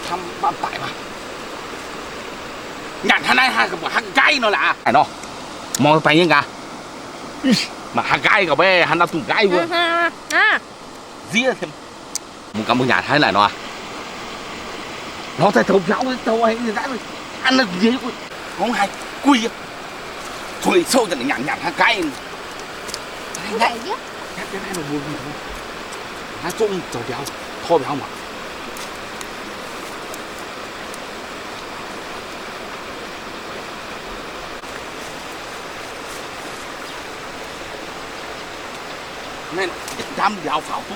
thăm bạn tại mà nhặt hắn này hai cái hàng gai nó là phải nó mong phải như cả mà hàng gai cả bé hắn đã tụt gai luôn dĩa thêm một cái một nhà thái này nó nó thấy thấu giáo với thấu ấy người ta ăn được gì không hay quy thôi sâu cho nhặt nhặt hàng gai Vậy chứ. cái này mà buồn gì thôi hắn trông trầu béo thô béo mà nên dám dạo pháo tu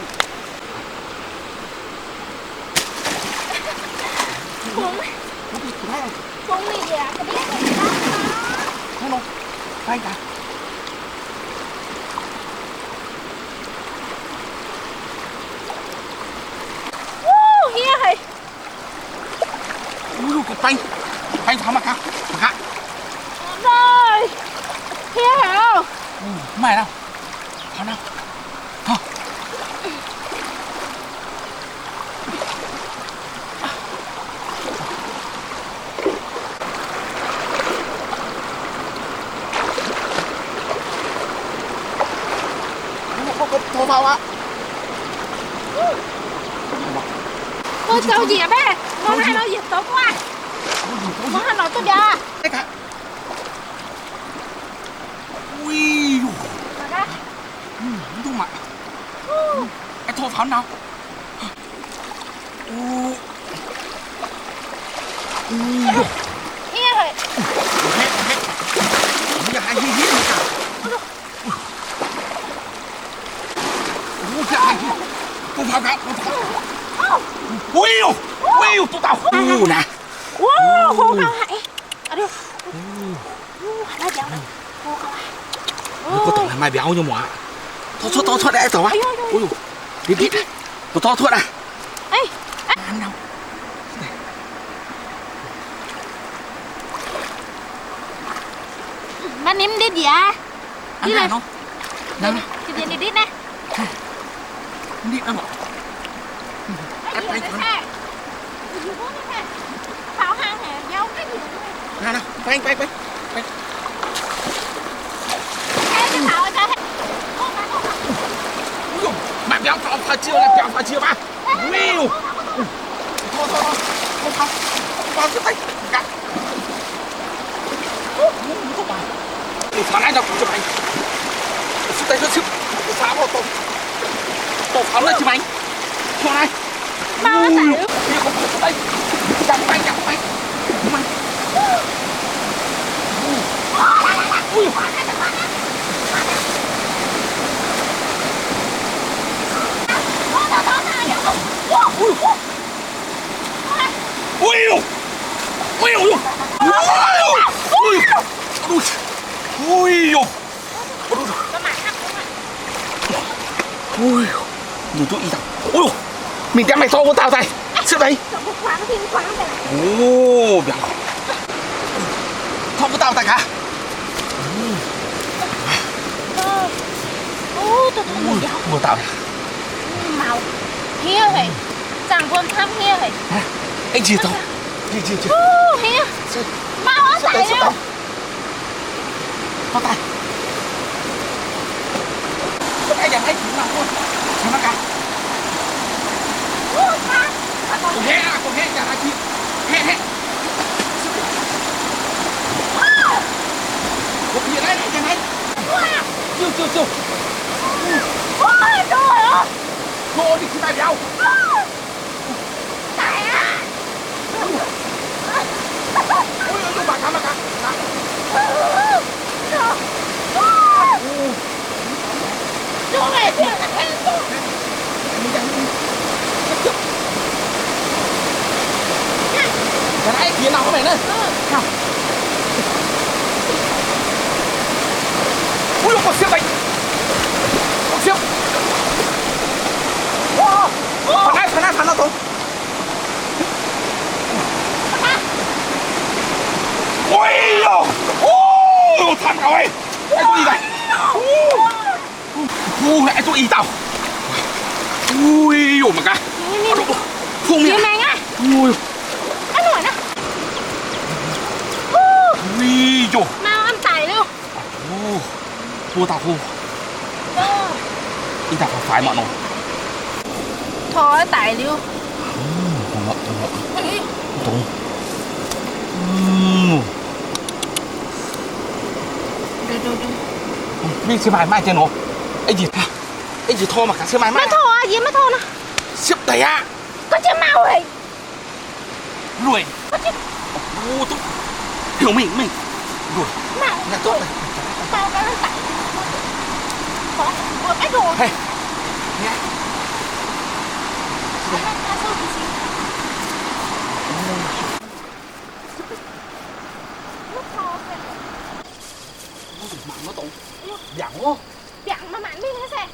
Không đi về cái biết không đâu tay cả hia hề cái tay tay phá mà cá rồi hia hề không mày nào phá nào thô vào á tôi châu gì à bé nó hay nói gì tốt quá nó hay nói tốt giờ cái cả ui đúng mà cái thô pháo nào hia hề bây giờ hai hít một cả con pháo cả con pháo ui tụi tao nè hô cao hại ở đâu nó chào đây hô cao hại có tưởng là mai béo nhưng mà thôi đấy tao á ui đi một to thuận à ấy ăn đâu bạn em đi gì à đi này nó đâu cái gì đi nè đi đâu cái gì thế pháo hang hả dấu cái gì nào bay cái pháo ở đây mày béo pháo chưa là béo pháo chưa ba wiu thôi không pháo cái tay cả đi pháo này đâu chụp ảnh sức tay rất sức pháo vào tổ pháo lên chụp ảnh thôi này bao nó tải không đây chặt tay nhiều chỗ y tao mình đem mày to của tao đây xếp đây ô béo không có tao tay cả mua tao màu hia hề chẳng quân thăm hia hề anh gì tao gì hia mau ở tại đâu có tay anh nhà anh cũng làm luôn sao nó cả con hé nhà chị hé một gì đấy nhà này chưa ôi trời ơi cô đi khi tay béo tại á ôi bà cá chú này tiền là khen chú cái này phía nào có mày nữa ui con siêu đây con siêu thằng nào tôi ôi thằng nào ấy anh tôi đi này anh tôi đi tao ui mà cả Phùng miệng này á. Ui khu tao khu đi tao phải mọi nó thôi tài liêu không ngọt tùng biết xe máy mai trên nó ấy gì thôi mà cả xe máy mai mấy thô à gì mấy thô nè xếp đầy à có chứ mau rồi lùi ô tôi hiểu mình lùi mau nhà tốt này mau cái tải có cái đồ hey nghe nó tụng dặn quá dặn mà mạnh biết thế sao